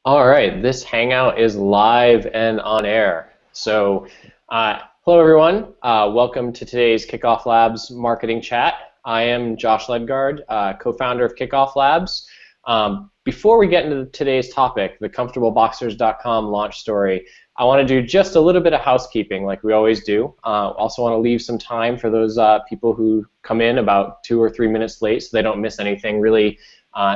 All right, this Hangout is live and on air. Hello everyone. Welcome to today's Kickoff Labs marketing chat. I am Josh Ledgard, co-founder of Kickoff Labs. Before we get into today's topic, the ComfortableBoxers.com launch story, I want to do just a little bit of housekeeping, like we always do. Also want to leave some time for those people who come in about 2 or 3 minutes late, so they don't miss anything really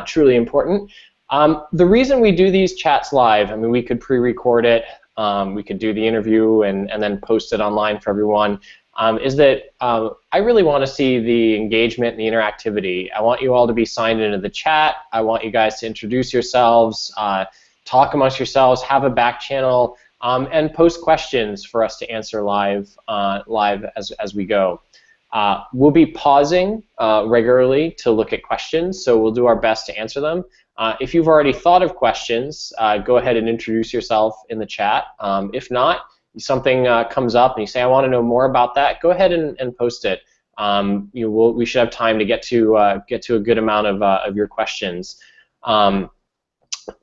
truly important. The reason we do these chats live, I mean, we could pre-record it, we could do the interview and then post it online for everyone, is that I really want to see the engagement and the interactivity. I want you all to be signed into the chat. I want you guys to introduce yourselves, talk amongst yourselves, have a back channel, and post questions for us to answer live as we go. We'll be pausing regularly to look at questions, so we'll do our best to answer them. If you've already thought of questions, go ahead and introduce yourself in the chat. If not, something comes up and you say, I want to know more about that, go ahead and post it. We should have time to get to a good amount of your questions.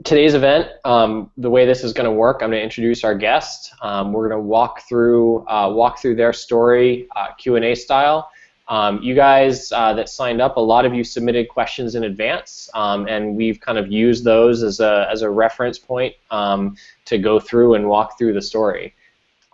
Today's event, the way this is going to work, I'm going to introduce our guest. We're going to walk through their story, Q&A style. You guys that signed up, a lot of you submitted questions in advance, and we've kind of used those as a reference point to go through and walk through the story.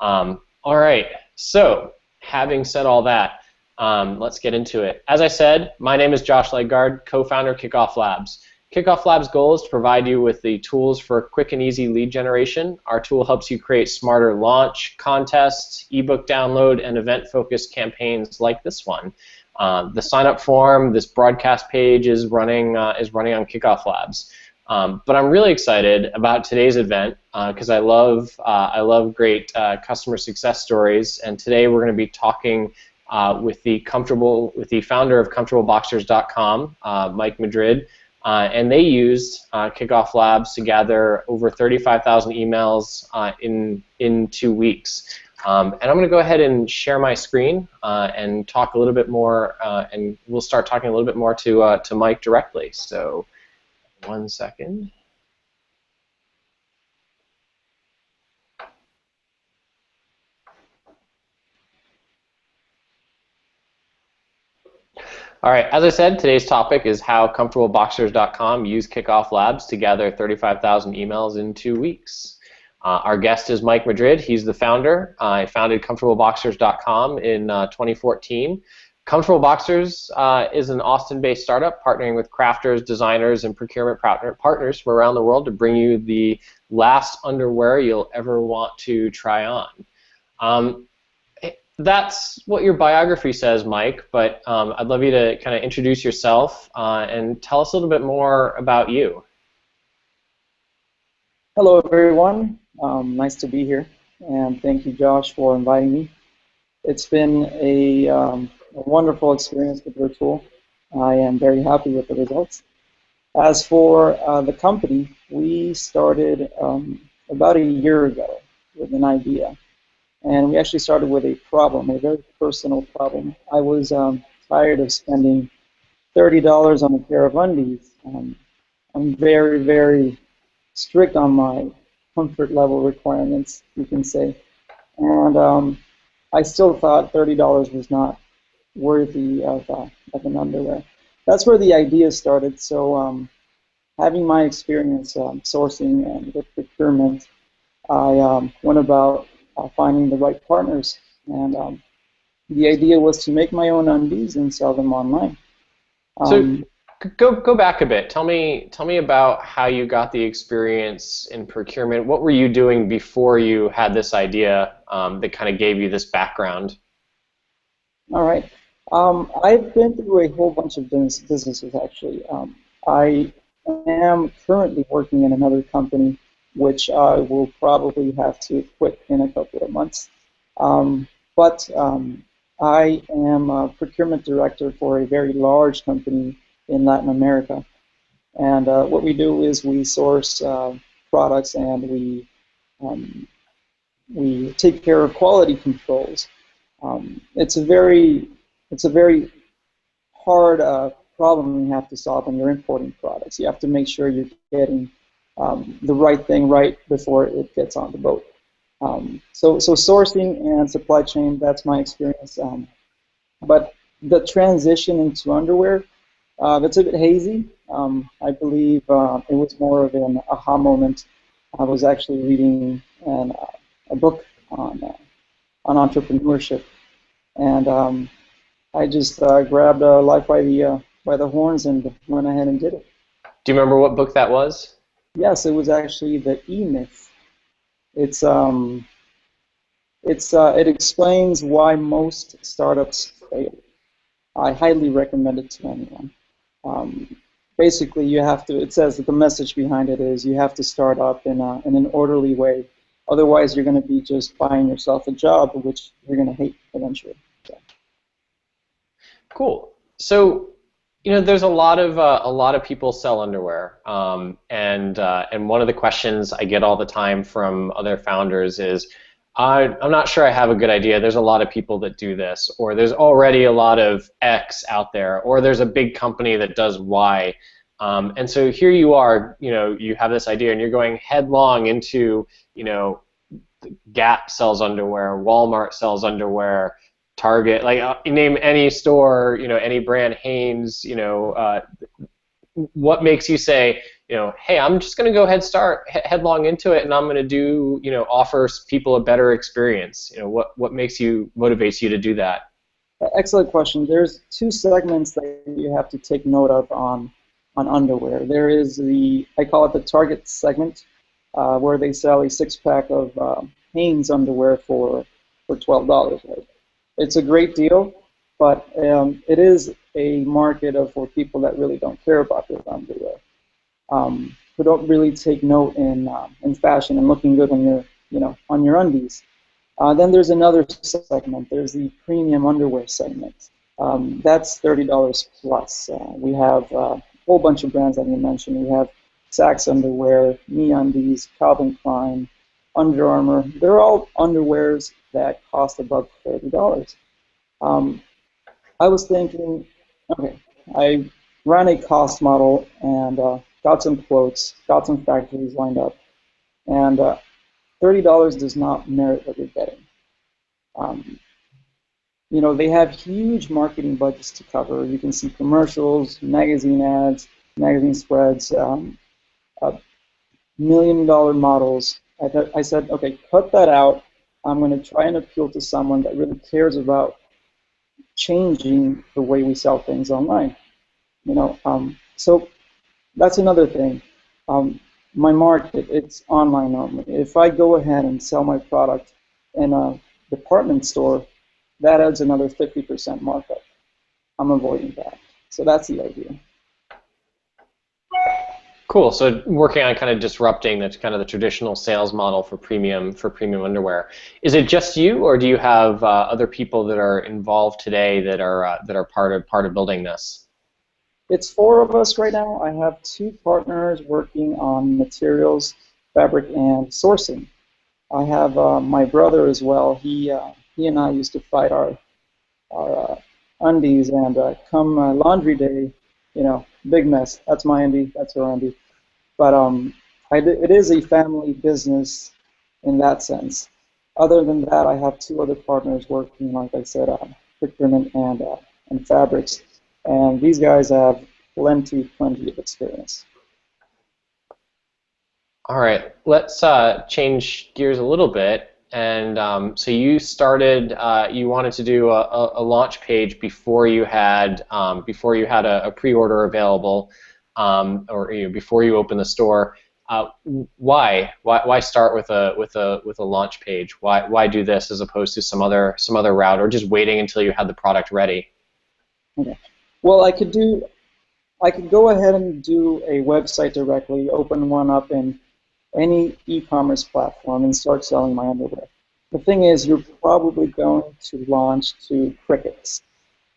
All right, so having said all that, let's get into it. As I said, my name is Josh Ledgard, co-founder of Kickoff Labs. Kickoff Labs' goal is to provide you with the tools for quick and easy lead generation. Our tool helps you create smarter launch, contests, ebook download, and event-focused campaigns like this one. The sign-up form, this broadcast page is running on Kickoff Labs. But I'm really excited about today's event because I love great customer success stories. And today we're going to be talking with the founder of ComfortableBoxers.com, Mike Madrid. And they used Kickoff Labs to gather over 35,000 emails in 2 weeks. And I'm going to go ahead and share my screen and talk a little bit more, and we'll start talking a little bit more to Mike directly. So, 1 second. All right, as I said, today's topic is how ComfortableBoxers.com used Kickoff Labs to gather 35,000 emails in 2 weeks. Our guest is Mike Madrid. He's the founder. I founded ComfortableBoxers.com in 2014. Comfortable Boxers is an Austin-based startup partnering with crafters, designers, and procurement partners from around the world to bring you the last underwear you'll ever want to try on. That's what your biography says, Mike, but I'd love you to kind of introduce yourself and tell us a little bit more about you. Hello, everyone. Nice to be here, and thank you, Josh, for inviting me. It's been a wonderful experience with your tool. I am very happy with the results. As for the company, we started about a year ago with an idea. And we actually started with a problem, a very personal problem. I was tired of spending $30 on a pair of undies. I'm very, very strict on my comfort level requirements, you can say. And I still thought $30 was not worthy of an underwear. That's where the idea started. So having my experience sourcing and with procurement, I went about finding the right partners, and the idea was to make my own undies and sell them online. So go back a bit. Tell me about how you got the experience in procurement. What were you doing before you had this idea that kind of gave you this background? All right. I've been through a whole bunch of businesses, actually. I am currently working in another company which I will probably have to quit in a couple of months. But I am a procurement director for a very large company in Latin America. And what we do is we source products and we take care of quality controls. It's a very hard problem you have to solve when you're importing products. You have to make sure you're getting the right thing right before it gets on the boat. So sourcing and supply chain, that's my experience. But the transition into underwear, it's a bit hazy. I believe it was more of an aha moment. I was actually reading a book on entrepreneurship, and I just grabbed life by the horns and went ahead and did it. Do you remember what book that was? Yes, it was actually the E-Myth. It's it explains why most startups fail. I highly recommend it to anyone. Basically, you have to. It says that the message behind it is you have to start up in an orderly way. Otherwise, you're going to be just buying yourself a job, which you're going to hate eventually. So. Cool. So, there's a lot of people sell underwear, and one of the questions I get all the time from other founders is, I'm not sure I have a good idea. There's a lot of people that do this, or there's already a lot of X out there, or there's a big company that does Y. And so here you are, you have this idea, and you're going headlong into, Gap sells underwear, Walmart sells underwear, Target, like name any store, any brand, Hanes, what makes you say, hey, I'm just going to go ahead start headlong into it, and I'm going to do, offer people a better experience. What motivates you to do that? Excellent question. There's two segments that you have to take note of on underwear. There is I call it the Target segment, where they sell a six-pack of Hanes underwear for $12. Right? It's a great deal, but it is a market for people that really don't care about their underwear, who don't really take note in fashion and looking good on your undies. Then there's another segment. There's the premium underwear segment. That's $30 plus. We have a whole bunch of brands that you mentioned. We have Saks underwear, MeUndies, Calvin Klein, Under Armour. They're all underwears that cost above $30. I was thinking, okay, I ran a cost model and got some quotes, got some factories lined up, and $30 does not merit what you're getting. They have huge marketing budgets to cover. You can see commercials, magazine ads, magazine spreads, million-dollar models. I said, okay, cut that out. I'm going to try and appeal to someone that really cares about changing the way we sell things online. So that's another thing. My market, it's online only. If I go ahead and sell my product in a department store, that adds another 50% markup. I'm avoiding that. So that's the idea. Cool. So working on kind of disrupting that's kind of the traditional sales model for premium underwear. Is it just you, or do you have other people that are involved today that are part of building this? It's 4 of us right now. I have 2 partners working on materials, fabric, and sourcing. I have my brother as well. He and I used to fight our undies, and come laundry day, big mess. That's my undie. That's her undie. But it is a family business in that sense. Other than that, I have 2 other partners working, like I said, procurement and fabrics. And these guys have plenty of experience. All right, let's change gears a little bit. And so you started. You wanted to do a launch page before you had a pre-order available, or before you opened the store. Why start with a launch page? Why do this as opposed to some other route, or just waiting until you had the product ready? Okay. Well, I could go ahead and do a website directly, open one up in any e-commerce platform and start selling my underwear. The thing is, you're probably going to launch to crickets.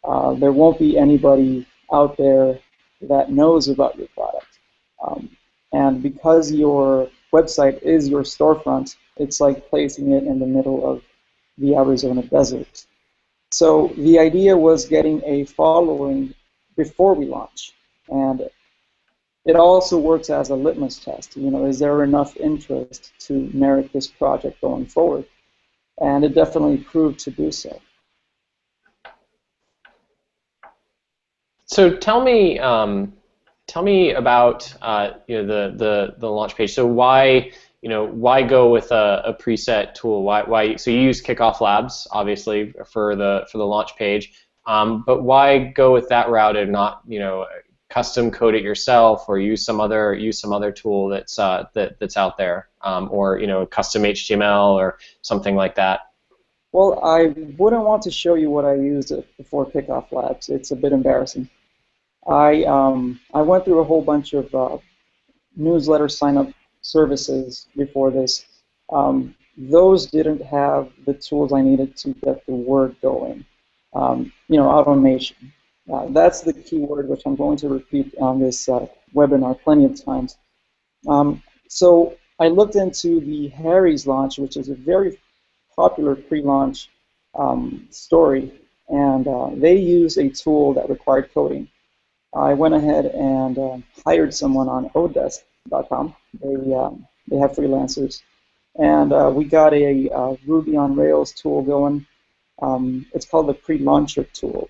There won't be anybody out there that knows about your product. And because your website is your storefront, it's like placing it in the middle of the Arizona desert. So the idea was getting a following before we launch. And it also works as a litmus test. You know, is there enough interest to merit this project going forward? And it definitely proved to do so. So tell me about you know, the launch page. So why, you know, why go with a preset tool? Why so you use KickoffLabs obviously for the launch page, but why go with that route and not, you know, custom code it yourself or use some other tool that's that's out there, or, you know, custom HTML or something like that? Well, I wouldn't want to show you what I used before KickoffLabs. It's a bit embarrassing. I went through a whole bunch of newsletter sign-up services before this. Those didn't have the tools I needed to get the word going. You know, automation. That's the key word which I'm going to repeat on this webinar plenty of times. So I looked into the Harry's launch, which is a very popular pre-launch story, and they use a tool that required coding. I went ahead and hired someone on odesk.com. They have freelancers, and we got a Ruby on Rails tool going. It's called the pre-launcher tool.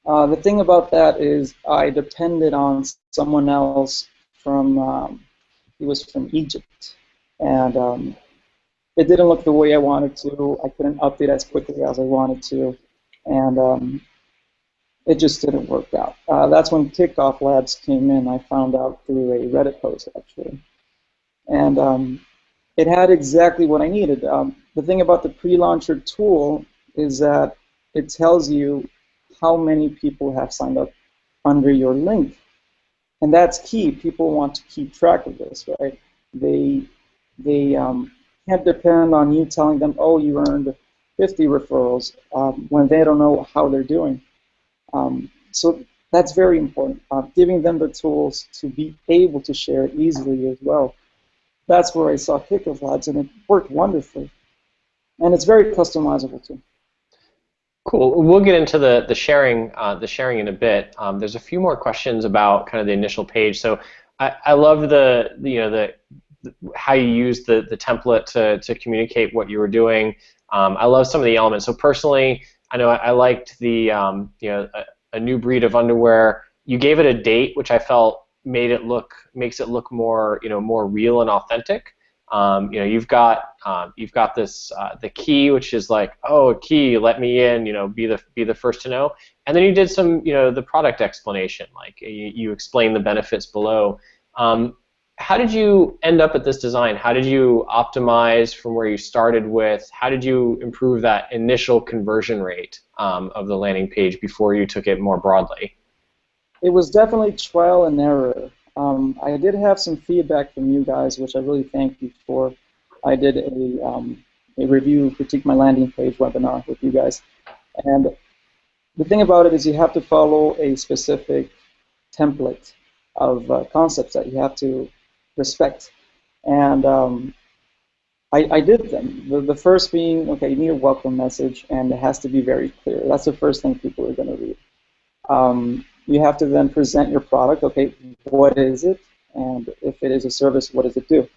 The thing about that is I depended on someone else from, he was from Egypt, and it didn't look the way I wanted to. I couldn't update as quickly as I wanted to, and it just didn't work out. That's when KickoffLabs came in. I found out through a Reddit post, actually. And it had exactly what I needed. The thing about the pre-launcher tool is that it tells you how many people have signed up under your link. And that's key. People want to keep track of this, right? They can't depend on you telling them, oh, you earned 50 referrals, when they don't know how they're doing. So that's very important, giving them the tools to be able to share it easily as well. That's where I saw KickoffLabs, and it worked wonderfully. And it's very customizable too. Cool. We'll get into the sharing in a bit. There's a few more questions about kind of the initial page. So I love the how you use the template to communicate what you were doing. I love some of the elements. So personally, I know I liked the you know, a new breed of underwear. You gave it a date, which I felt makes it look more, you know, more real and authentic. You know, you've got this the key, which is like, oh, key, let me in, you know, be the first to know. And then you did some, you know, the product explanation, like you explain the benefits below. How did you end up at this design? How did you optimize from where you started with? How did you improve that initial conversion rate of the landing page before you took it more broadly? It was definitely trial and error. I did have some feedback from you guys, which I really thank you for. I did a review, critique my landing page webinar with you guys. And the thing about it is you have to follow a specific template of concepts that you have to respect. And I did them. The first being, okay, you need a welcome message, and it has to be very clear. That's the first thing people are going to read. You have to then present your product. Okay, what is it? And if it is a service, what does it do?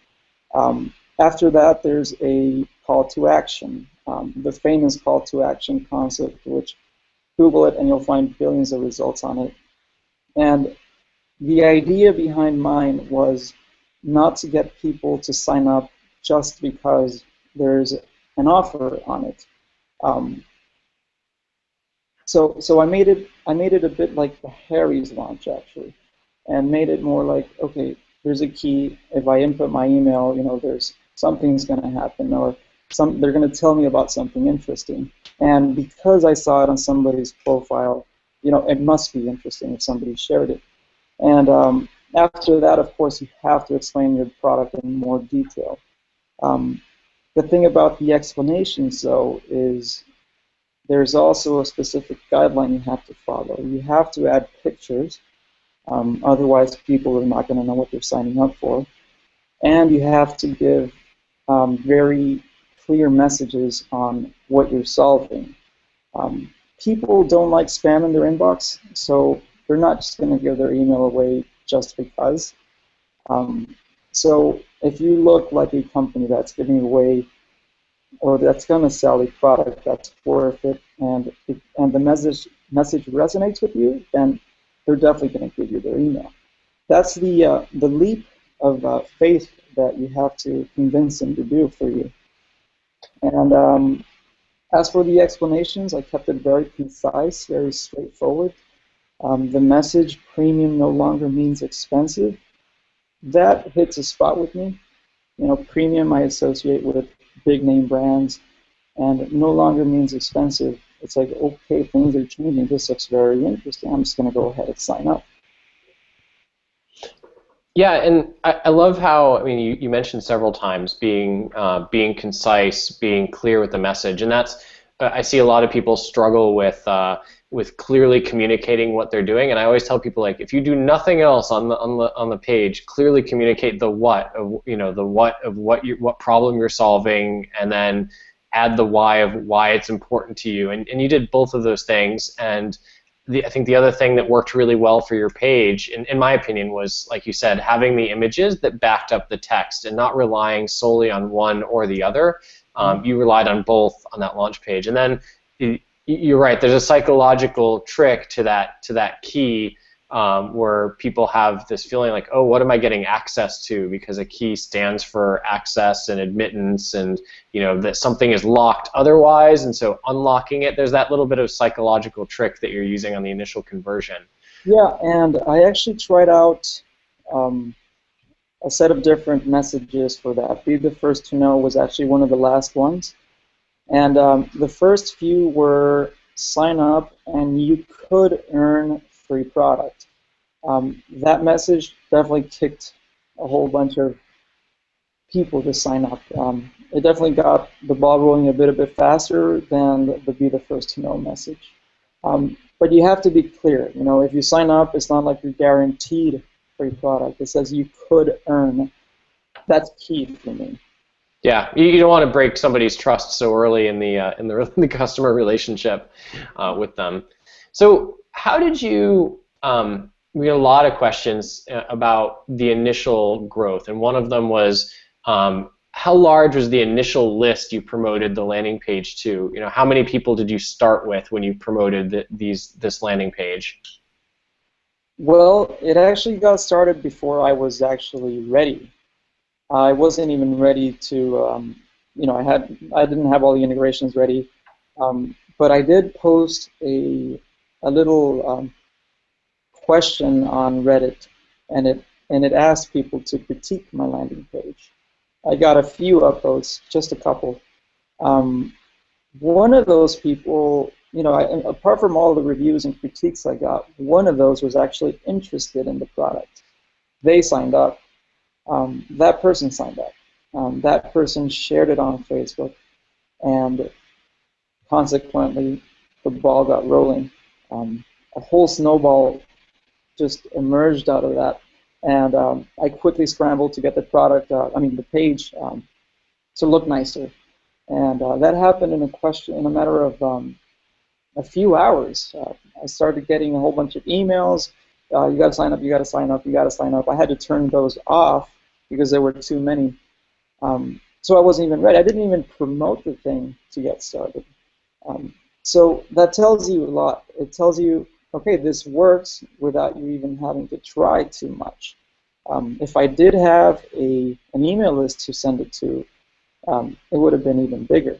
After that, there's a call to action, the famous call to action concept, which Google it and you'll find billions of results on it. And the idea behind mine was not to get people to sign up just because there's an offer on it. So I made it a bit like the Harry's launch, actually, and made it more like, okay, there's a key. If I input my email, you know, there's something's going to happen, or they're going to tell me about something interesting. And because I saw it on somebody's profile, you know, it must be interesting if somebody shared it. And after that, of course, you have to explain your product in more detail. The thing about the explanations, though, is there's also a specific guideline you have to follow. You have to add pictures, otherwise people are not going to know what they're signing up for. And you have to give very clear messages on what you're solving. People don't like spam in their inbox, so they're not just going to give their email away just because. So if you look like a company that's giving away or that's going to sell a product that's worth it, and the message resonates with you, then they're definitely going to give you their email. That's the leap of faith that you have to convince them to do for you. And as for the explanations, I kept it very concise, very straightforward. The message premium no longer means expensive. That hits a spot with me. You know, premium I associate with big name brands, and no longer means expensive. It's like, okay, things are changing. This looks very interesting. I'm just going to go ahead and sign up. Yeah, and I love how, I mean, you mentioned several times being concise, being clear with the message, and that's I see a lot of people struggle with clearly communicating what they're doing, and I always tell people, like, if you do nothing else on the page, clearly communicate the what of what problem you're solving, and then add the why of why it's important to you, and you did both of those things. And I think the other thing that worked really well for your page, in my opinion, was, like you said, having the images that backed up the text and not relying solely on one or the other. You relied on both on that launch page. And then you're right, there's a psychological trick to that key where people have this feeling like, oh, what am I getting access to? Because a key stands for access and admittance, and that something is locked otherwise, and so unlocking it, there's that little bit of psychological trick that you're using on the initial conversion. Yeah, and I actually tried out a set of different messages for that. Be the first to know was actually one of the last ones, and the first few were sign up and you could earn free product. That message definitely kicked a whole bunch of people to sign up. It definitely got the ball rolling a bit faster than the be the first to know message. But you have to be clear. If you sign up, it's not like you're guaranteed free product. It says you could earn. That's key for me. Yeah, you don't want to break somebody's trust so early in the customer relationship with them. So how did you? We had a lot of questions about the initial growth, and one of them was, how large was the initial list you promoted the landing page to? How many people did you start with when you promoted this landing page? Well, it actually got started before I was actually ready. I wasn't even ready to, I didn't have all the integrations ready, but I did post a little question on Reddit, and it asked people to critique my landing page. I got a few upvotes, just a couple. One of those people, apart from all the reviews and critiques I got, one of those was actually interested in the product. They signed up. That person signed up. That person shared it on Facebook, and consequently, the ball got rolling. A whole snowball just emerged out of that, and I quickly scrambled to get the product, the page, to look nicer, and that happened in a matter of a few hours. I started getting a whole bunch of emails. You got to sign up. You got to sign up. You got to sign up. I had to turn those off because there were too many. So I wasn't even ready. I didn't even promote the thing to get started. So that tells you a lot. It tells you, okay, this works without you even having to try too much. If I did have an email list to send it to, it would have been even bigger.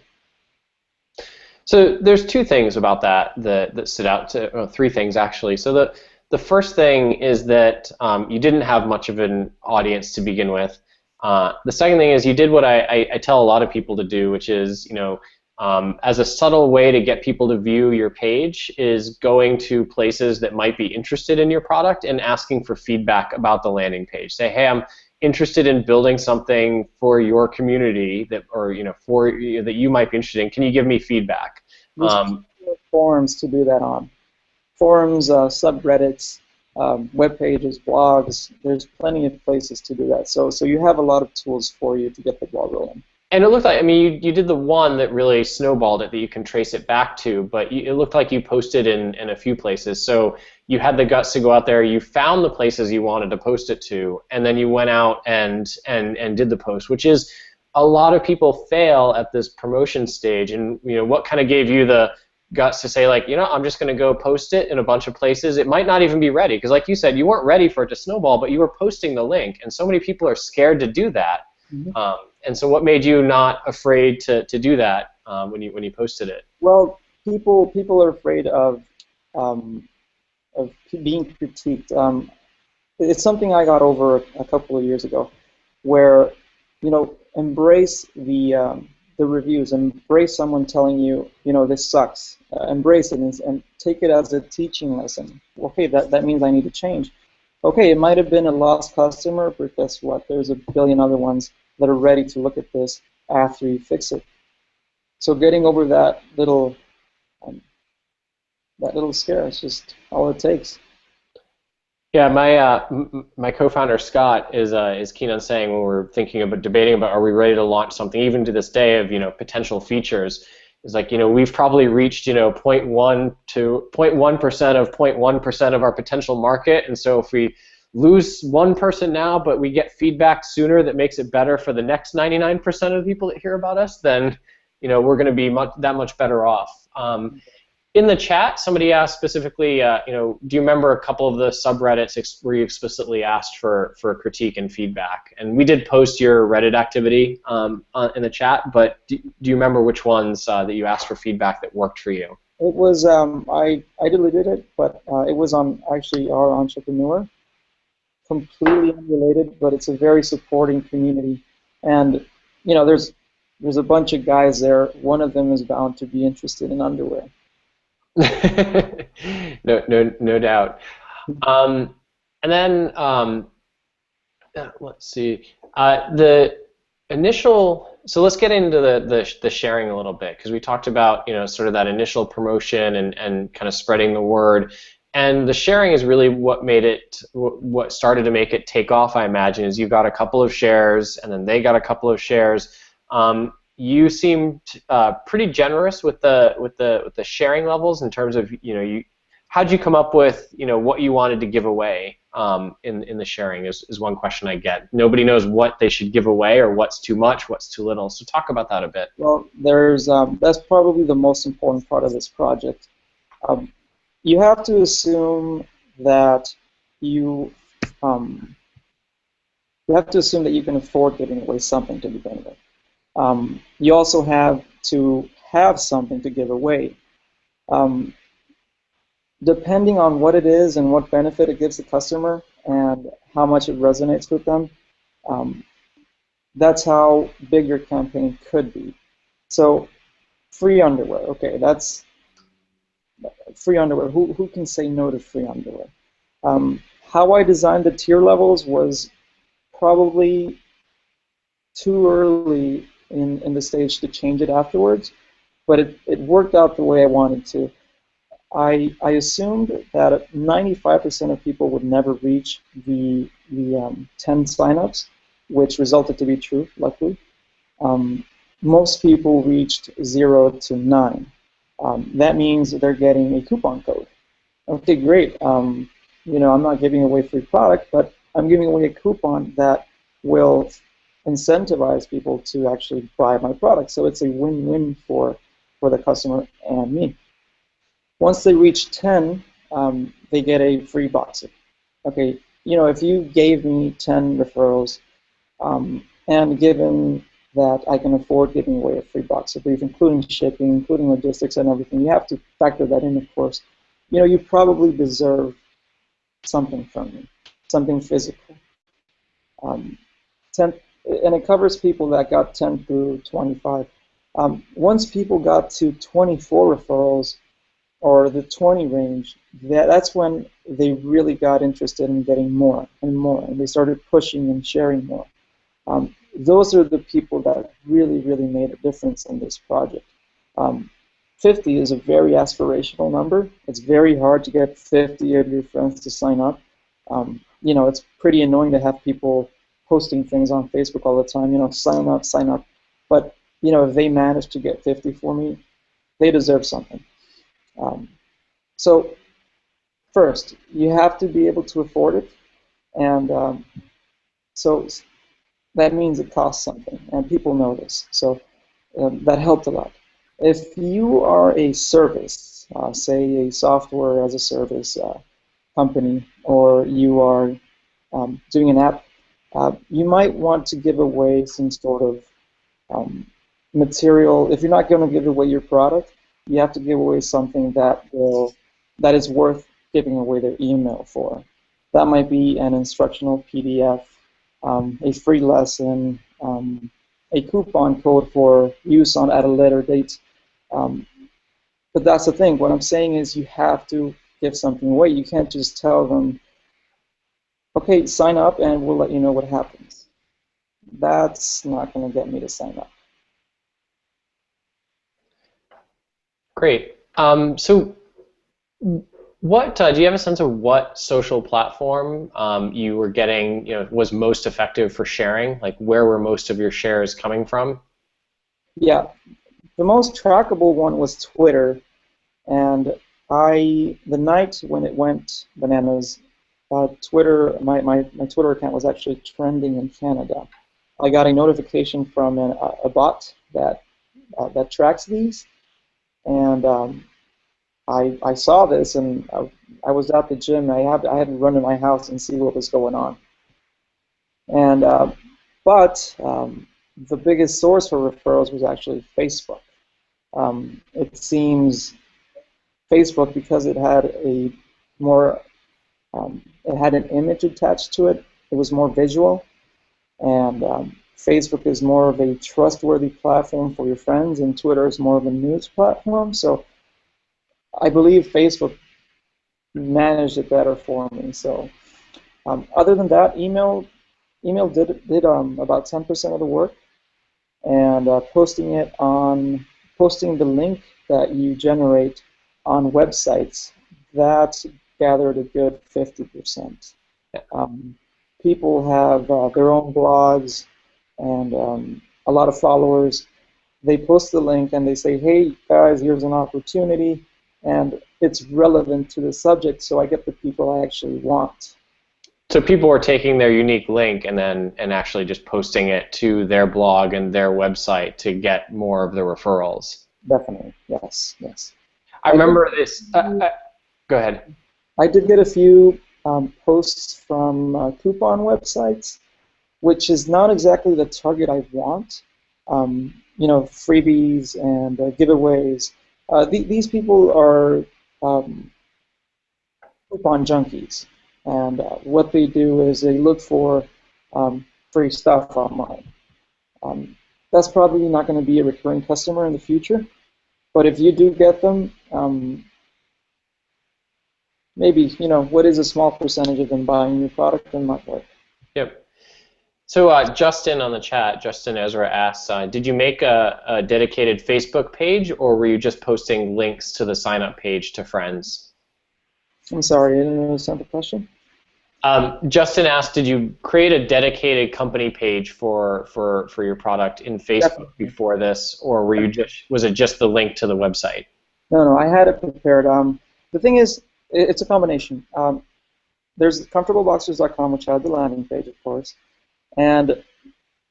So there's two things about that stood out to, three things actually. So the first thing is that you didn't have much of an audience to begin with. The second thing is you did what I tell a lot of people to do, which is, as a subtle way to get people to view your page is going to places that might be interested in your product and asking for feedback about the landing page. Say, hey, I'm interested in building something for your community that you might be interested in. Can you give me feedback? There's forums to do that on. Forums, subreddits, web pages, blogs. There's plenty of places to do that. So you have a lot of tools for you to get the ball rolling. And it looked like, you did the one that really snowballed it that you can trace it back to, but it looked like you posted in a few places. So you had the guts to go out there, you found the places you wanted to post it to, and then you went out and did the post, which is a lot of people fail at this promotion stage. And what kind of gave you the guts to say, like, I'm just going to go post it in a bunch of places? It might not even be ready, because like you said, you weren't ready for it to snowball, but you were posting the link, and so many people are scared to do that. Mm-hmm. And so what made you not afraid to do that when you posted it? Well, people are afraid of being critiqued. It's something I got over a couple of years ago, where embrace the reviews, embrace someone telling you this sucks, embrace it and take it as a teaching lesson. Okay, that means I need to change. Okay, it might have been a lost customer, but guess what? There's a billion other ones that are ready to look at this after you fix it. So getting over that little scare is just all it takes. Yeah, my co-founder Scott is keen on saying, when we're thinking about debating about are we ready to launch something, even to this day, of potential features, is like, we've probably reached 0.1% to 0.1% of 0.1% of our potential market, and so if we lose one person now, but we get feedback sooner that makes it better for the next 99% of the people that hear about us, then we're going to be that much better off. In the chat, somebody asked specifically, do you remember a couple of the subreddits where you explicitly asked for critique and feedback? And we did post your Reddit activity in the chat, but do you remember which ones that you asked for feedback that worked for you? It was, I deleted it, but it was on actually our entrepreneur. Completely unrelated, but it's a very supporting community. And, there's a bunch of guys there. One of them is bound to be interested in underwear. No doubt. And then let's see. The initial. So let's get into the sharing a little bit, because we talked about sort of that initial promotion and kind of spreading the word. And the sharing is really what started to make it take off, I imagine, is you got a couple of shares, and then they got a couple of shares. You seemed pretty generous with the sharing levels in terms of how'd you come up with what you wanted to give away in the sharing is one question I get. Nobody knows what they should give away, or what's too much, what's too little. So talk about that a bit. Well, there's that's probably the most important part of this project. You have to assume that you have to assume that you can afford giving away something to begin with. You also have to have something to give away. Depending on what it is and what benefit it gives the customer and how much it resonates with them, that's how big your campaign could be. So, free underwear. Okay, that's free underwear. Who can say no to free underwear? How I designed the tier levels was probably too early in the stage to change it afterwards, but it worked out the way I wanted to. I assumed that 95% of people would never reach the 10 signups, which resulted to be true, luckily. Most people reached 0 to 9. That means they're getting a coupon code. Okay, great. I'm not giving away free product, but I'm giving away a coupon that will incentivize people to actually buy my product. So it's a win-win for the customer and me. Once they reach 10, they get a free box. Okay, if you gave me 10 referrals, and given that I can afford giving away a free box of brief, including shipping, including logistics and everything, you have to factor that in, of course. You probably deserve something from me, something physical. 10, and it covers people that got 10 through 25. Once people got to 24 referrals, or the 20 range, that's when they really got interested in getting more and more, and they started pushing and sharing more. Those are the people that really, really made a difference in this project. 50 is a very aspirational number. It's very hard to get 50 of your friends to sign up. It's pretty annoying to have people posting things on Facebook all the time, sign up, sign up. But, if they manage to get 50 for me, they deserve something. So first, you have to be able to afford it, and so that means it costs something, and people know this. So that helped a lot. If you are a service, say a software as a service company, or you are doing an app, you might want to give away some sort of material. If you're not going to give away your product, you have to give away something that is worth giving away their email for. That might be an instructional PDF, a free lesson, a coupon code for use at a later date. But that's the thing. What I'm saying is you have to give something away. You can't just tell them, okay, sign up and we'll let you know what happens. That's not going to get me to sign up. Great. So what do you have a sense of what social platform you were getting, was most effective for sharing? Like, where were most of your shares coming from? Yeah, the most trackable one was Twitter, and the night when it went bananas, Twitter, my Twitter account was actually trending in Canada. I got a notification from a bot that tracks these, and I saw this, and I was at the gym. I had to run to my house and see what was going on. And but the biggest source for referrals was actually Facebook. It seems Facebook, because it had a more it had an image attached to it. It was more visual, and Facebook is more of a trustworthy platform for your friends, and Twitter is more of a news platform. So I believe Facebook managed it better for me. So other than that, email did about 10% of the work, and posting the link that you generate on websites, that gathered a good 50%. People have their own blogs and a lot of followers. They post the link and they say, hey guys, here's an opportunity, and it's relevant to the subject, so I get the people I actually want. So people are taking their unique link and actually just posting it to their blog and their website to get more of the referrals. Definitely, yes. I remember this. Go ahead. I did get a few posts from coupon websites, which is not exactly the target I want. Freebies and giveaways. These people are coupon junkies, and what they do is they look for free stuff online. That's probably not going to be a recurring customer in the future, but if you do get them, maybe, what is a small percentage of them buying your product and not work? Yep. So Justin on the chat, Justin Ezra asks, did you make a dedicated Facebook page, or were you just posting links to the sign-up page to friends? I'm sorry, I didn't understand the question. Justin asked, did you create a dedicated company page for your product in Facebook Definitely. Before this, or was it just the link to the website? No, I had it prepared. The thing is, it's a combination. There's comfortableboxers.com, which had the landing page, of course, and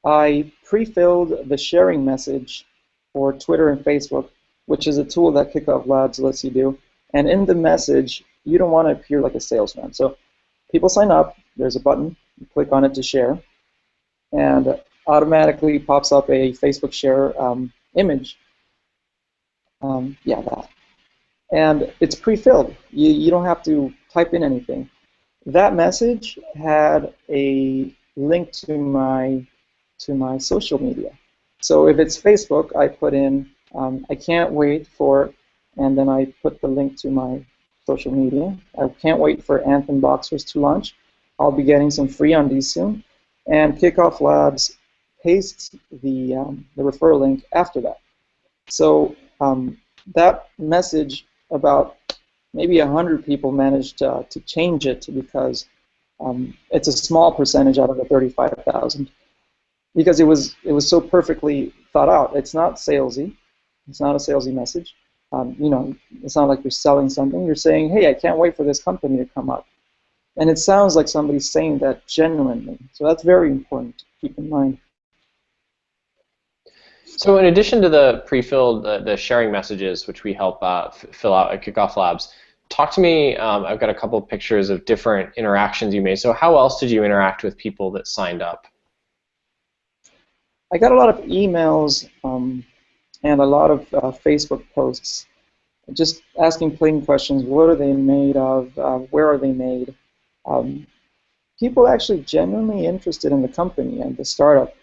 I pre-filled the sharing message for Twitter and Facebook, which is a tool that KickoffLabs lets you do. And in the message, you don't want to appear like a salesman. So people sign up, there's a button, you click on it to share, and automatically pops up a Facebook share image. That. And it's pre-filled. You don't have to type in anything. That message had a link to my social media. So if it's Facebook, I put in, I can't wait for, and then I put the link to my social media. I can't wait for Anthem Boxers to launch. I'll be getting some free undies soon. And Kickoff Labs pastes the referral link after that. So that message, about maybe 100 people managed to change it, because it's a small percentage out of the 35,000, because it was so perfectly thought out. It's not salesy. It's not a salesy message. You know, it's not like you're selling something. You're saying, hey, I can't wait for this company to come up. And it sounds like somebody's saying that genuinely. So that's very important to keep in mind. So in addition to the pre-filled, the sharing messages, which we help fill out at Kickoff Labs, talk to me, I've got a couple of pictures of different interactions you made. So how else did you interact with people that signed up? I got a lot of emails and a lot of Facebook posts, just asking plain questions. What are they made of? Where are they made? Um, People actually genuinely interested in the company and the startup.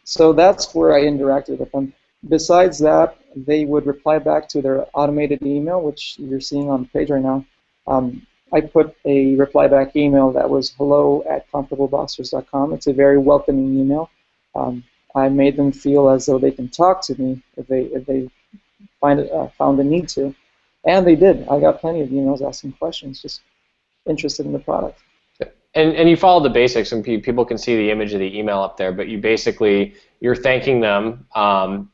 So that's where I interacted with them. Besides that, they would reply back to their automated email, which you're seeing on the page right now. I put a reply back email that was hello@comfortableboxers.com. It's a very welcoming email. I made them feel as though they can talk to me if they found the need to, and they did. I got plenty of emails asking questions, just interested in the product. And you followed the basics, and people can see the image of the email up there. But you're thanking them, and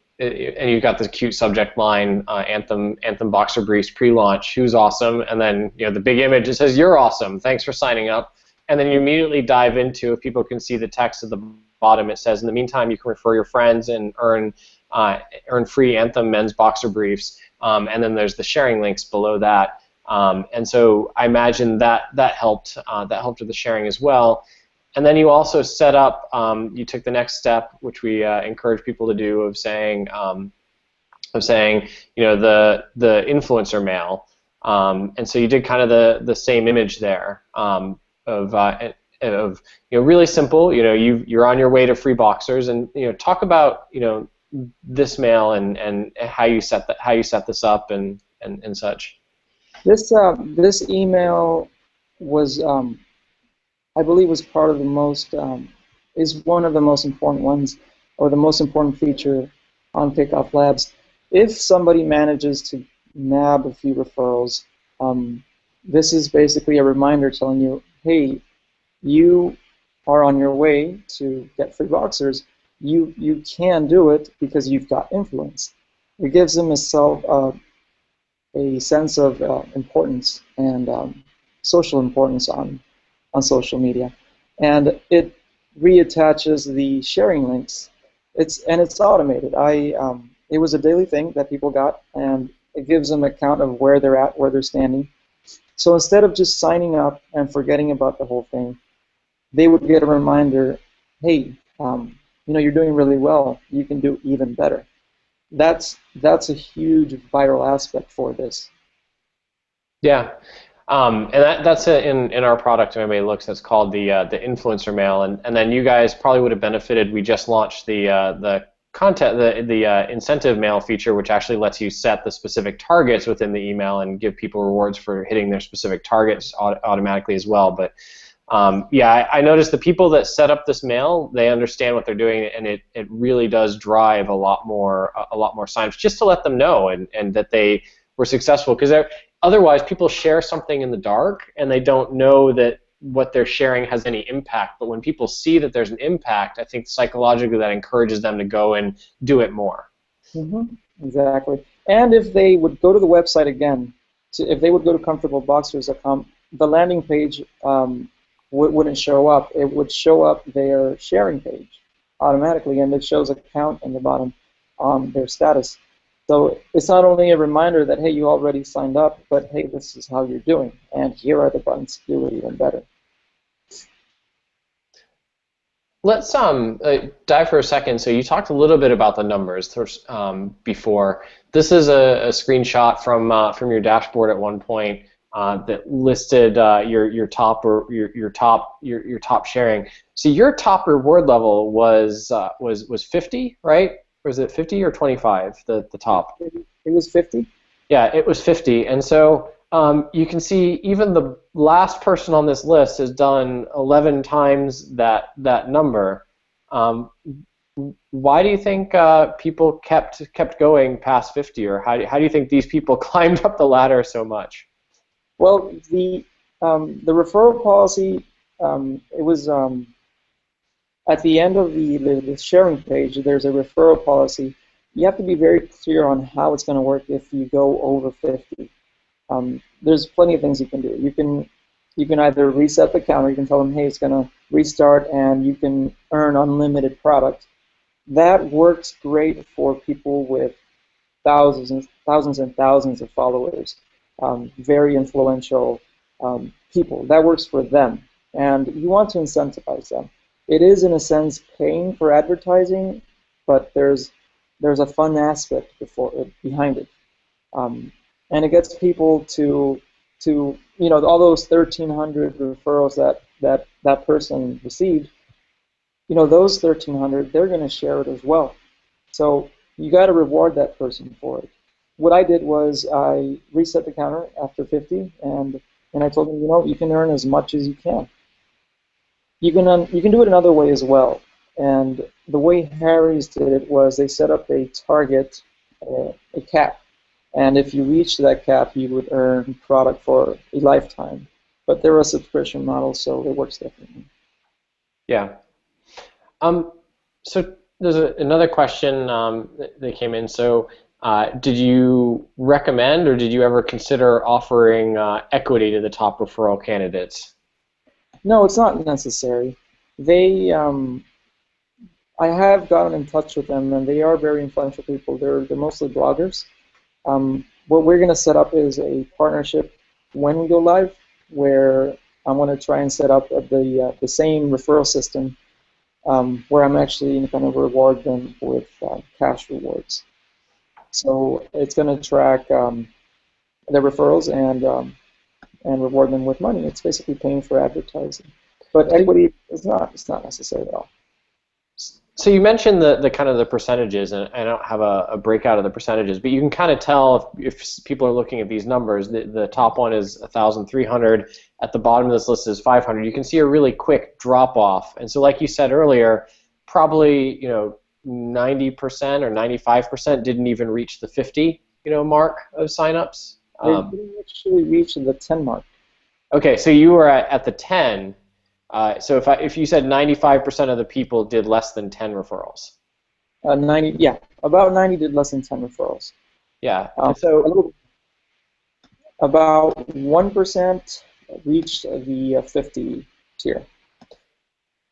you've got this cute subject line, Anthem Boxer Briefs pre-launch. Who's awesome? And then the big image, it says you're awesome. Thanks for signing up. And then you immediately dive into, if people can see the text at the bottom, it says, in the meantime, you can refer your friends and earn free Anthem men's boxer briefs. And then there's the sharing links below that. And so I imagine that helped with the sharing as well. And then you also set up, you took the next step, which we encourage people to do, of saying the influencer mail. And so you did kind of the same image there of really simple. You're on your way to free boxers, and talk about this mail and how you set this up and such. This email was, I believe, was part of the most, is one of the most important ones, or the most important feature on Kickoff Labs. If somebody manages to nab a few referrals, this is basically a reminder telling you, hey, you are on your way to get free boxers. You can do it because you've got influence. It gives them a sense of importance and social importance on social media, and it reattaches the sharing links. It's automated. It was a daily thing that people got, and it gives them a count of where they're at, where they're standing. So instead of just signing up and forgetting about the whole thing, they would get a reminder, hey, you're doing really well. You can do even better. That's a huge viral aspect for this. Yeah, and that's in our product. If anybody looks, that's called the influencer mail, and then you guys probably would have benefited. We just launched the incentive mail feature, which actually lets you set the specific targets within the email and give people rewards for hitting their specific targets automatically as well. But yeah, I noticed the people that set up this mail, they understand what they're doing, and it really does drive a lot more sign-ups, just to let them know and that they were successful. Because otherwise, people share something in the dark and they don't know that what they're sharing has any impact. But when people see that there's an impact, I think psychologically that encourages them to go and do it more. Mm-hmm. Exactly. And if they would go to the website again, if they would go to comfortableboxers.com, the landing page wouldn't show up. It would show up their sharing page automatically, and it shows a count in the bottom on their status. So it's not only a reminder that, hey, you already signed up, but hey, this is how you're doing, and here are the buttons to do it even better. Let's dive for a second. So you talked a little bit about the numbers before. This is a screenshot from your dashboard at one point that listed your top sharing. So your top reward level was 50, right? Or is it 50 or 25? The top. It was 50. Yeah, it was 50, and so you can see even the last person on this list has done 11 times that number. Why do you think people kept going past 50, or how do you think these people climbed up the ladder so much? Well, the referral policy, it was at the end of the sharing page. There's a referral policy, you have to be very clear on how it's going to work if you go over 50. There's plenty of things you can do. You can either reset the counter. You can tell them, hey, it's going to restart, and you can earn unlimited product. That works great for people with thousands of followers, very influential people. That works for them, and you want to incentivize them. It is, in a sense, paying for advertising, but there's a fun aspect behind it, and it gets people to all those 1,300 referrals that person received. Those 1,300, they're going to share it as well. So you got to reward that person for it. What I did was I reset the counter after 50, and I told them, you can earn as much as you can. You can do it another way as well. And the way Harry's did it was they set up a target, a cap. And if you reach that cap, you would earn product for a lifetime. But they're a subscription model, so it works differently. Yeah. So there's another question that came in. So did you recommend or did you ever consider offering equity to the top referral candidates? No, it's not necessary. I have gotten in touch with them, and they are very influential people. They're mostly bloggers. What we're going to set up is a partnership when we go live, where I want to try and set up the same referral system, where I'm actually going to reward them with cash rewards. So it's going to track their referrals and reward them with money. It's basically paying for advertising. But equity is not necessary at all. So you mentioned the kind of the percentages, and I don't have a breakout of the percentages, but you can kind of tell if people are looking at these numbers. The top one is 1,300. At the bottom of this list is 500. You can see a really quick drop off. And so, like you said earlier, probably 90% or 95% didn't even reach the 50 mark of signups. They didn't actually reach the 10 mark. Okay, so you were at the 10. So if you said 95% of the people did less than 10 referrals. About 90 did less than 10 referrals. Yeah. So about 1% reached the 50 tier.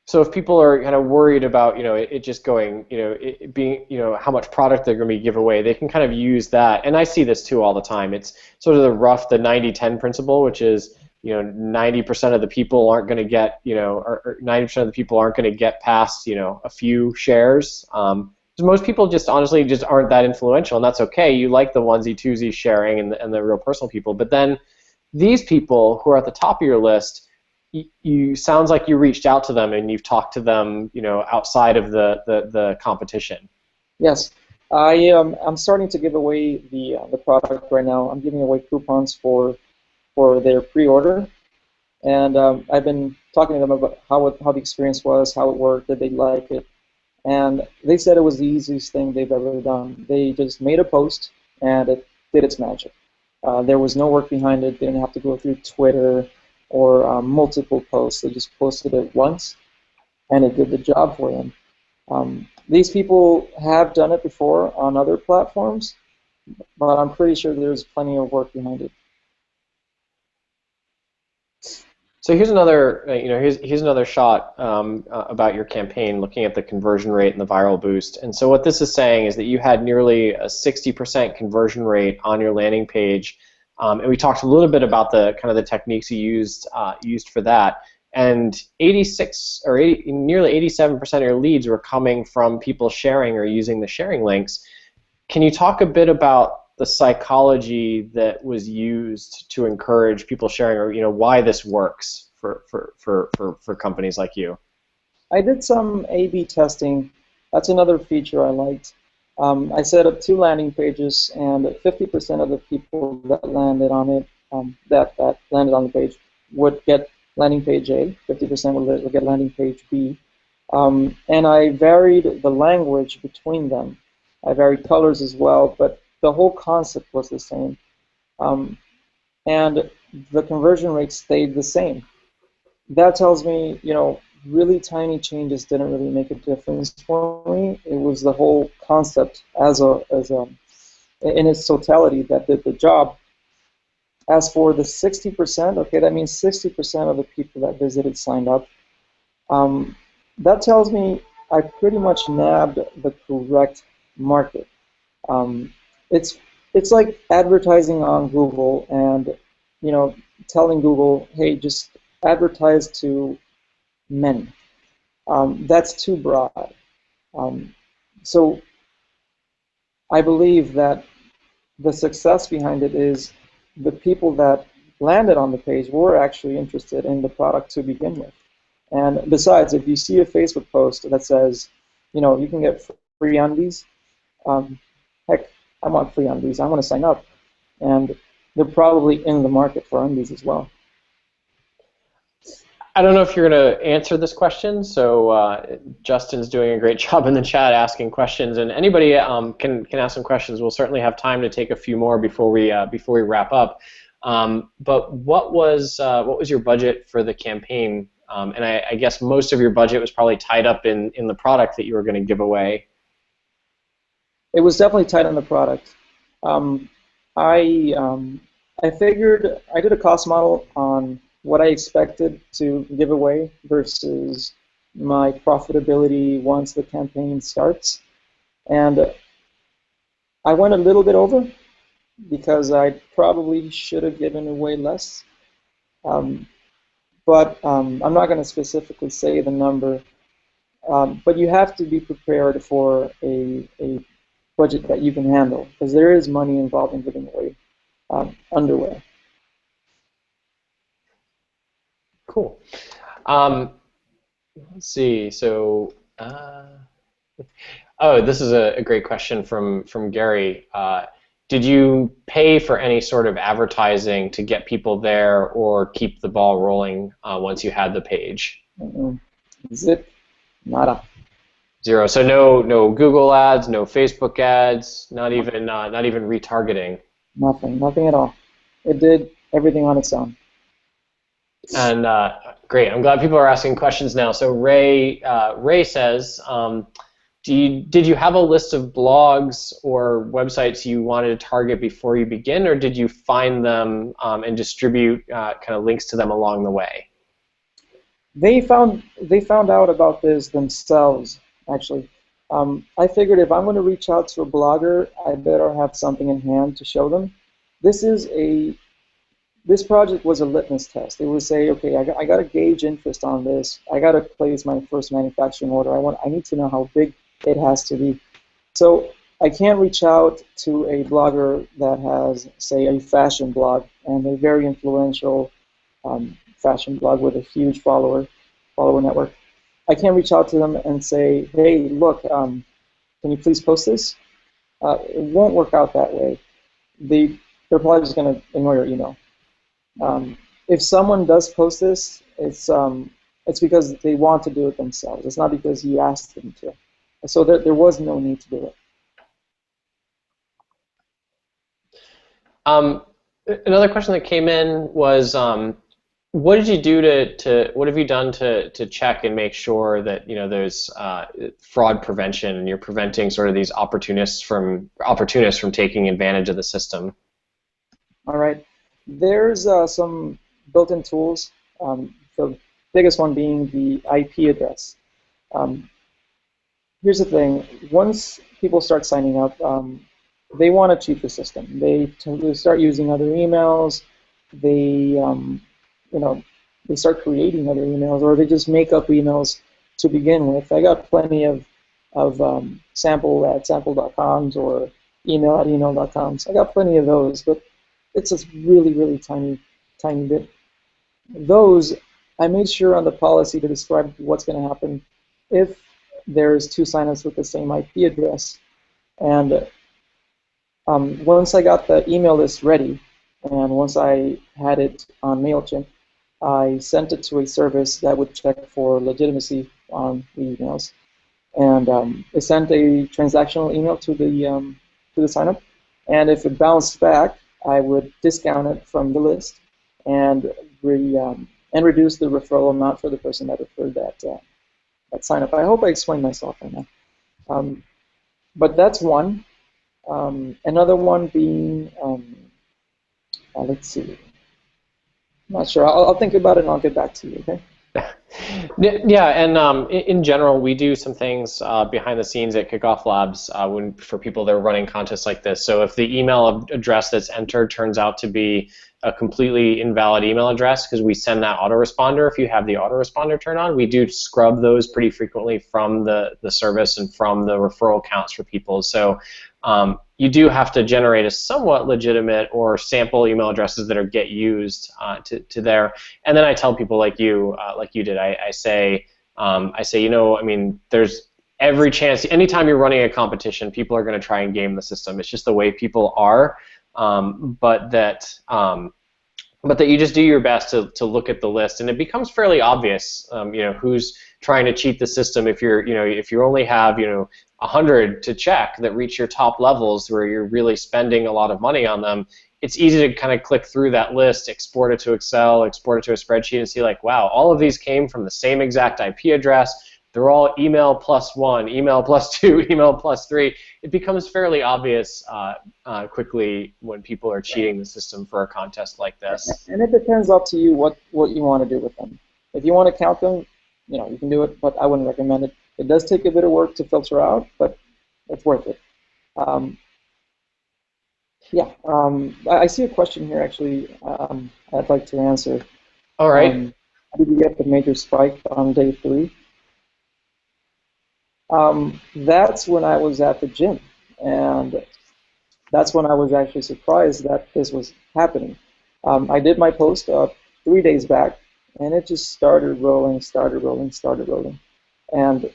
So if people are kind of worried about it just going it being how much product they're going to be give away, they can kind of use that. And I see this too all the time. It's sort of the 90-10 principle, which is 90% of the people aren't going to get, or 90% of the people aren't going to get past, a few shares. Because most people just honestly just aren't that influential, and that's okay. You like the onesie twosie sharing and the real personal people. But then these people who are at the top of your list, you sounds like you reached out to them and you've talked to them, outside of the competition. Yes, I'm starting to give away the product right now. I'm giving away coupons for their pre-order, and I've been talking to them about how the experience was, how it worked, did they like it, and they said it was the easiest thing they've ever done. They just made a post, and it did its magic. There was no work behind it. They didn't have to go through Twitter or multiple posts. They just posted it once, and it did the job for them. These people have done it before on other platforms, but I'm pretty sure there's plenty of work behind it. So here's another, here's another shot about your campaign, looking at the conversion rate and the viral boost. And so what this is saying is that you had nearly a 60% conversion rate on your landing page, and we talked a little bit about the kind of the techniques you used for that. And nearly 87% of your leads were coming from people sharing or using the sharing links. Can you talk a bit about the psychology that was used to encourage people sharing, or why this works for companies like you? I did some A/B testing. That's another feature I liked. I set up 2 landing pages, and 50% of the people that landed on it, that landed on the page, would get landing page A. 50% would get landing page B. And I varied the language between them. I varied colors as well, but the whole concept was the same, and the conversion rate stayed the same. That tells me, really tiny changes didn't really make a difference for me. It was the whole concept as a in its totality that did the job. As for the 60%, okay, that means 60% of the people that visited signed up. That tells me I pretty much nabbed the correct market. Um, it's it's like advertising on Google and telling Google, hey, just advertise to men. That's too broad. Um, so I believe that the success behind it is the people that landed on the page were actually interested in the product to begin with. And besides, if you see a Facebook post that says, you can get free undies, um, heck, I want free undies. I want to sign up. And they're probably in the market for undies as well. I don't know if you're going to answer this question, so Justin's doing a great job in the chat asking questions, and anybody can ask some questions. We'll certainly have time to take a few more before we wrap up. But what was your budget for the campaign? And I guess most of your budget was probably tied up in the product that you were going to give away. It was definitely tied on the product. I figured I did a cost model on what I expected to give away versus my profitability once the campaign starts. And I went a little bit over because I probably should have given away less. But I'm not going to specifically say the number. But you have to be prepared for a budget that you can handle because there is money involved in giving away underwear. Cool. Let's see. So, this is a great question from Gary. Did you pay for any sort of advertising to get people there, or keep the ball rolling once you had the page? Zip, nada. Zero. So no Google ads, no Facebook ads, not even retargeting. Nothing at all. It did everything on its own. And great, I'm glad people are asking questions now. So Ray says, did you have a list of blogs or websites you wanted to target before you begin, or did you find them and distribute kind of links to them along the way? They found out about this themselves, actually. I figured if I'm going to reach out to a blogger, I better have something in hand to show them. This project was a litmus test. It would say, okay, I got to gauge interest on this. I got to place my first manufacturing order. I need to know how big it has to be. So I can't reach out to a blogger that has, say, a fashion blog and a very influential fashion blog with a huge follower network. I can't reach out to them and say, hey, look, can you please post this? It won't work out that way. They're probably just going to ignore your email. If someone does post this, it's because they want to do it themselves. It's not because you asked them to. So there was no need to do it. Another question that came in was, what did you do what have you done to check and make sure that there's fraud prevention and you're preventing sort of these opportunists from taking advantage of the system? All right. There's some built-in tools, the biggest one being the IP address. Here's the thing. Once people start signing up, they want to cheat the system. They start using other emails. They start creating other emails, or they just make up emails to begin with. I got plenty of sample at sample.coms or email at email.coms. I got plenty of those, but it's a really, really tiny bit. Those, I made sure on the policy to describe what's going to happen if there's two signups with the same IP address. And once I got the email list ready, and once I had it on MailChimp, I sent it to a service that would check for legitimacy on the emails. And it sent a transactional email to the signup. And if it bounced back, I would discount it from the list and and reduce the referral amount for the person that referred that sign up. I hope I explained myself right now. But that's one. Another one being, let's see. I'm not sure. I'll think about it and I'll get back to you, okay? Yeah, and in general, we do some things behind the scenes at Kickoff Labs for people that are running contests like this. So if the email address that's entered turns out to be a completely invalid email address, because we send that autoresponder, if you have the autoresponder turned on, we do scrub those pretty frequently from the service and from the referral counts for people. So you do have to generate a somewhat legitimate or sample email addresses that get used to there. And then I tell people like you did. I say, you know, I mean, there's every chance. Anytime you're running a competition, people are going to try and game the system. It's just the way people are. But that you just do your best to look at the list, and it becomes fairly obvious, you know, who's trying to cheat the system. If you only have 100 to check that reach your top levels where you're really spending a lot of money on them, it's easy to kind of click through that list, export it to Excel, export it to a spreadsheet, and see like, wow, all of these came from the same exact IP address. They're all email +1, email +2, email +3. It becomes fairly obvious quickly when people are cheating the system for a contest like this. And it depends up to you what you want to do with them. If you want to count them, you know, you can do it, but I wouldn't recommend it. It does take a bit of work to filter out, but it's worth it. I see a question here, actually, I'd like to answer. All right. Did you get the major spike on day 3? That's when I was at the gym, and that's when I was actually surprised that this was happening. I did my post 3 days back, and it just started rolling, and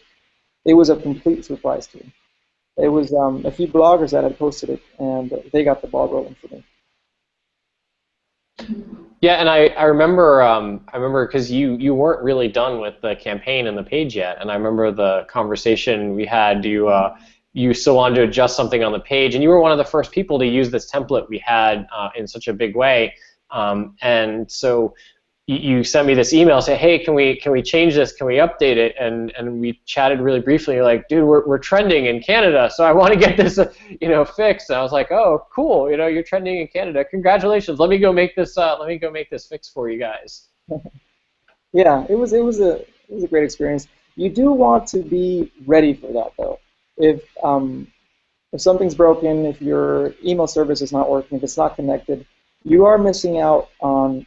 it was a complete surprise to me. It was a few bloggers that had posted it, and they got the ball rolling for me. Yeah, and I remember because you weren't really done with the campaign and the page yet, and I remember the conversation we had. You still wanted to adjust something on the page, and you were one of the first people to use this template we had in such a big way, and so you sent me this email, say, hey, can we change this? Can we update it? And we chatted really briefly. You're like, dude, we're trending in Canada, so I want to get this fixed. And I was like, oh, cool. You're trending in Canada. Congratulations. Let me go make this fix for you guys. Yeah, it was a great experience. You do want to be ready for that, though. If something's broken, if your email service is not working, if it's not connected, you are missing out on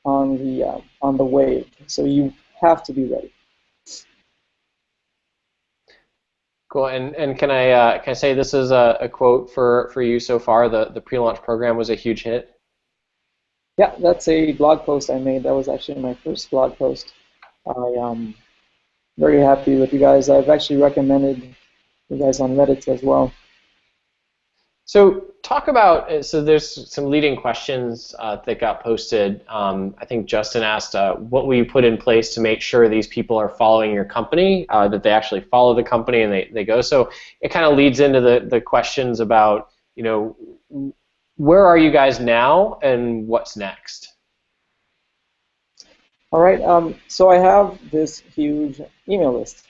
the wave, so you have to be ready. Cool. And can I say this is a quote for you so far? The pre-launch program was a huge hit. Yeah, that's a blog post I made. That was actually my first blog post. I am very happy with you guys. I've actually recommended you guys on Reddit as well. So talk about, so there's some leading questions that got posted. I think Justin asked, what will you put in place to make sure these people are following your company, that they actually follow the company and they go. So it kind of leads into the questions about, where are you guys now and what's next? All right, so I have this huge email list,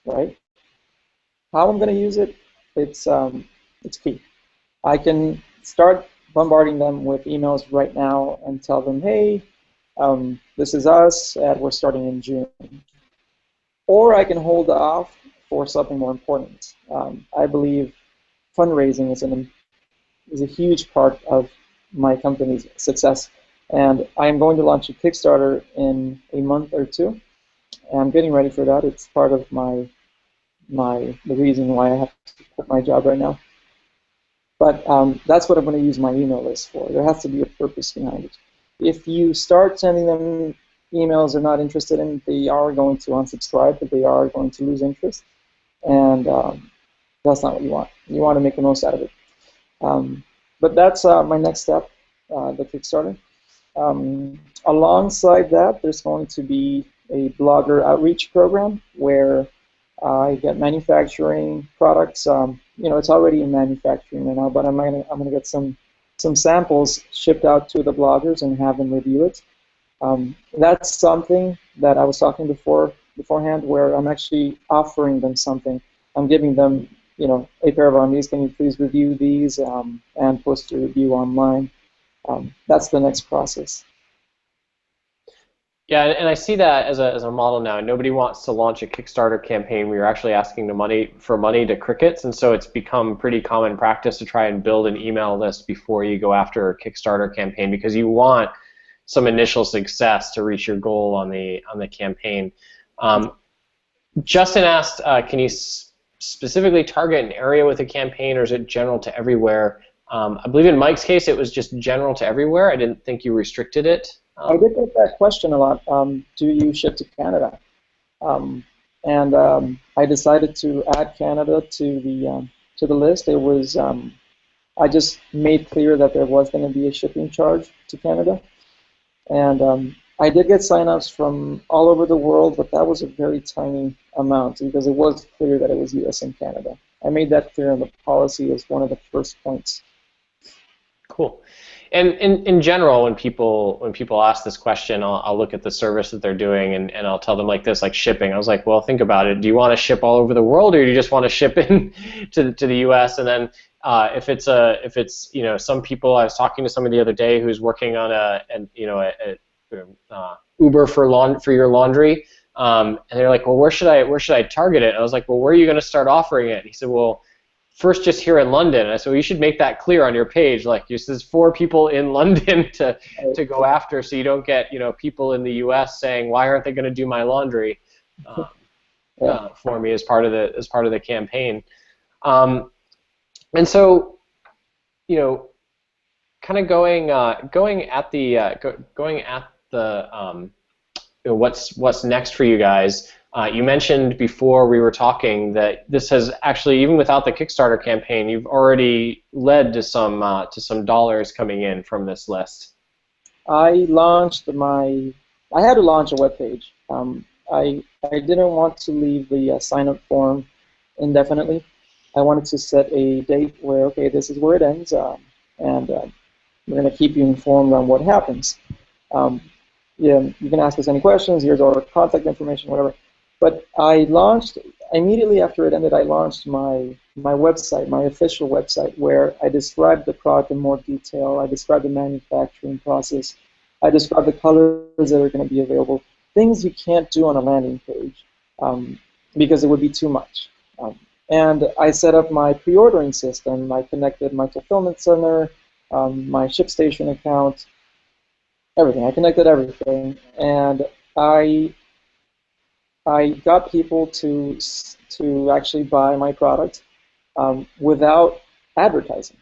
right? How I'm going to use it, it's key. I can start bombarding them with emails right now and tell them, hey, this is us, and we're starting in June. Or I can hold off for something more important. I believe fundraising is a huge part of my company's success. And I'm going to launch a Kickstarter in a month or 2. And I'm getting ready for that. It's part of the reason why I have to quit my job right now. But that's what I'm going to use my email list for. There has to be a purpose behind it. If you start sending them emails they're not interested in, they are going to unsubscribe, but they are going to lose interest. And that's not what you want. You want to make the most out of it. But that's my next step, the Kickstarter. Alongside that, there's going to be a blogger outreach program where I get manufacturing products. It's already in manufacturing right now, but I'm gonna get some samples shipped out to the bloggers and have them review it. That's something that I was talking beforehand, where I'm actually offering them something. I'm giving them, a pair of undies. Can you please review these and post a review online? That's the next process. Yeah, and I see that as a model now. Nobody wants to launch a Kickstarter campaign where you're actually asking for money to crickets, and so it's become pretty common practice to try and build an email list before you go after a Kickstarter campaign because you want some initial success to reach your goal on the campaign. Justin asked, can you specifically target an area with a campaign, or is it general to everywhere? I believe in Mike's case, it was just general to everywhere. I didn't think you restricted it. I did get that question a lot. Do you ship to Canada? I decided to add Canada to the list. It was I just made clear that there was going to be a shipping charge to Canada, and I did get signups from all over the world, but that was a very tiny amount because it was clear that it was U.S. and Canada. I made that clear in the policy as one of the first points. Cool. And in general, when people ask this question, I'll look at the service that they're doing and I'll tell them like this, like shipping. I was like, well, think about it. Do you want to ship all over the world, or do you just want to ship in to the U.S.? And then if it's some people, I was talking to somebody the other day who's working on a Uber for your laundry, and they're like, well, where should I target it? And I was like, well, where are you going to start offering it? And he said, well, first just here in London. And I said, well, you should make that clear on your page. Like, this is for people in London to go after, so you don't get people in the U.S. saying, why aren't they going to do my laundry for me as part of the campaign? And so, kind of going at the what's next for you guys. You mentioned before we were talking that this has actually, even without the Kickstarter campaign, you've already led to some dollars coming in from this list. I had to launch a web page. I didn't want to leave the sign-up form indefinitely. I wanted to set a date where, okay, this is where it ends, and we're going to keep you informed on what happens. You can ask us any questions. Here's our contact information, whatever. But I launched, immediately after it ended, I launched my website, my official website, where I described the product in more detail. I described the manufacturing process. I described the colors that are going to be available. Things you can't do on a landing page because it would be too much. And I set up my pre-ordering system. I connected my fulfillment center, my ShipStation account, everything. I connected everything, and I got people to actually buy my product without advertising.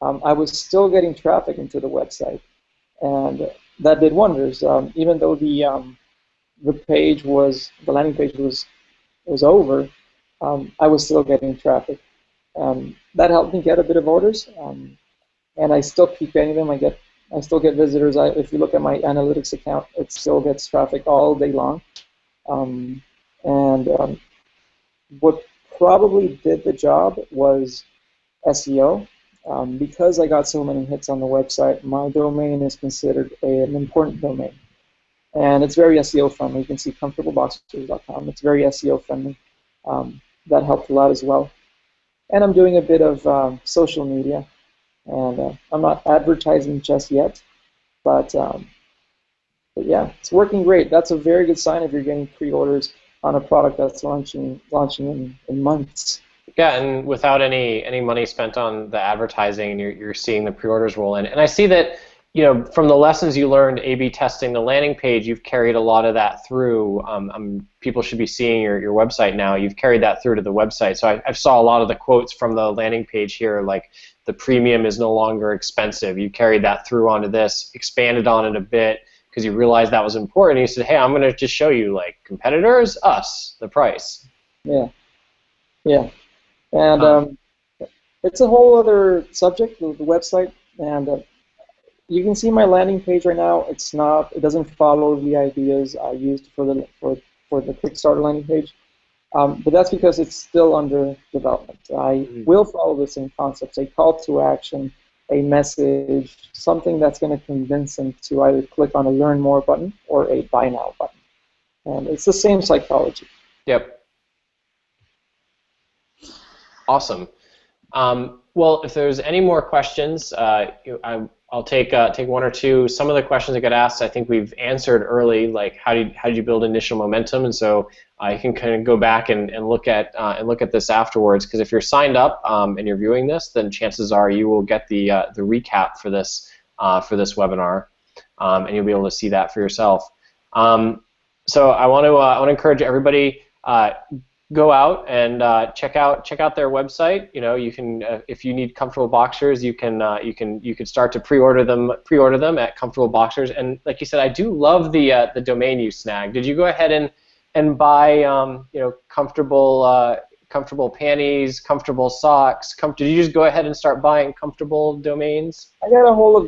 I was still getting traffic into the website, and that did wonders. Even though the landing page was over, I was still getting traffic. That helped me get a bit of orders, and I still keep getting them. I still get visitors. If you look at my analytics account, it still gets traffic all day long. What probably did the job was SEO. Because I got so many hits on the website, my domain is considered an important domain. And it's very SEO friendly. You can see comfortableboxers.com. It's very SEO friendly. That helped a lot as well. And I'm doing a bit of social media. And I'm not advertising just yet, but yeah, it's working great. That's a very good sign if you're getting pre-orders on a product that's launching in months. Yeah, and without any money spent on the advertising, you're seeing the pre-orders roll in. And I see that from the lessons you learned A/B testing the landing page, you've carried a lot of that through. People should be seeing your website now. You've carried that through to the website. So I saw a lot of the quotes from the landing page here, like the premium is no longer expensive. You carried that through onto this, expanded on it a bit because you realized that was important. You said, hey, I'm going to just show you, like, competitors, us, the price. Yeah. And it's a whole other subject, the website, and you can see my landing page right now. It doesn't follow the ideas I used for the Kickstarter landing page, but that's because it's still under development. I will follow the same concepts, a call to action, a message, something that's going to convince them to either click on a Learn More button or a Buy Now button. And it's the same psychology. Yep. Awesome. Well, if there's any more questions, I'll take one or two. Some of the questions that got asked, I think we've answered early, like how did you build initial momentum, and so you can kind of go back and look at this afterwards. Because if you're signed up and you're viewing this, then chances are you will get the recap for this webinar, and you'll be able to see that for yourself. So I want to encourage everybody. Go out and check out their website. You know, you can if you need Comfortable Boxers, you can start to pre-order them at Comfortable Boxers. And like you said, I do love the domain you snagged. Did you go ahead and buy comfortable panties, comfortable socks? Did you just go ahead and start buying comfortable domains? I got a whole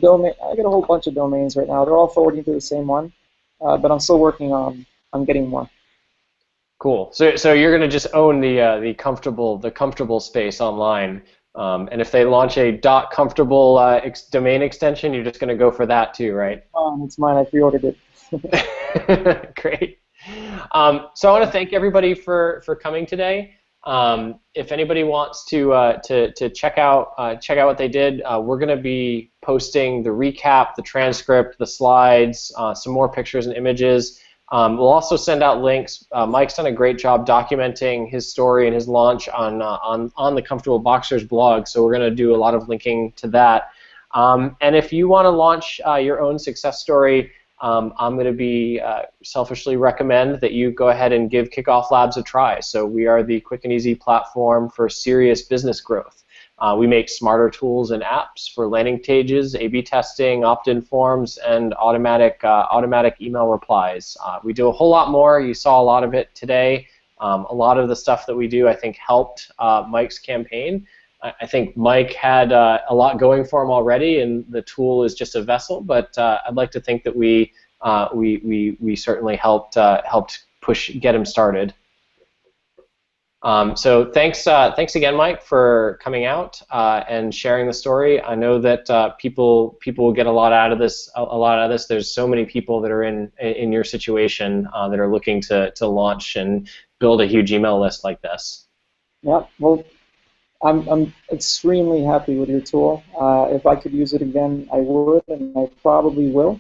bunch of domains right now. They're all forwarding to the same one, but I'm still working on getting more. Cool. So you're going to just own the comfortable space online, and if they launch a .comfortable domain extension, you're just going to go for that too, right? It's mine. I pre-ordered it. Great. So I want to thank everybody for coming today. If anybody wants to check out what they did, we're going to be posting the recap, the transcript, the slides, some more pictures and images. We'll also send out links. Mike's done a great job documenting his story and his launch on the Comfortable Boxers blog, so we're going to do a lot of linking to that. And if you want to launch your own success story, I'm going to be selfishly recommend that you go ahead and give KickoffLabs a try. So we are the quick and easy platform for serious business growth. We make smarter tools and apps for landing pages, A/B testing, opt-in forms, and automatic email replies. We do a whole lot more. You saw a lot of it today. A lot of the stuff that we do, I think, helped Mike's campaign. I think Mike had a lot going for him already, and the tool is just a vessel. But I'd like to think that we certainly helped get him started. So thanks again, Mike, for coming out and sharing the story. I know that people will get a lot out of this. There's so many people that are in your situation that are looking to launch and build a huge email list like this. Yeah. Well, I'm extremely happy with your tool. If I could use it again, I would, and I probably will.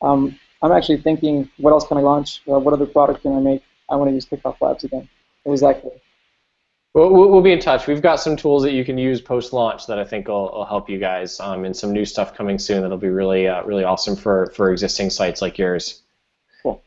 I'm actually thinking, what else can I launch? What other product can I make? I want to use KickoffLabs again. It was that good. We'll be in touch. We've got some tools that you can use post-launch that I think will help you guys, and some new stuff coming soon that'll be really awesome for existing sites like yours. Cool.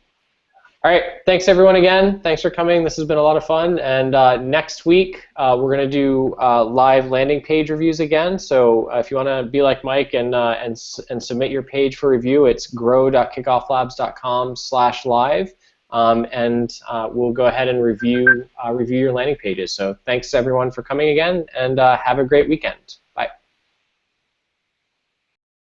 All right. Thanks everyone again. Thanks for coming. This has been a lot of fun. And next week we're going to do live landing page reviews again. So if you want to be like Mike and submit your page for review, it's grow.kickofflabs.com/live. And we'll go ahead and review your landing pages. So thanks everyone for coming again, and have a great weekend.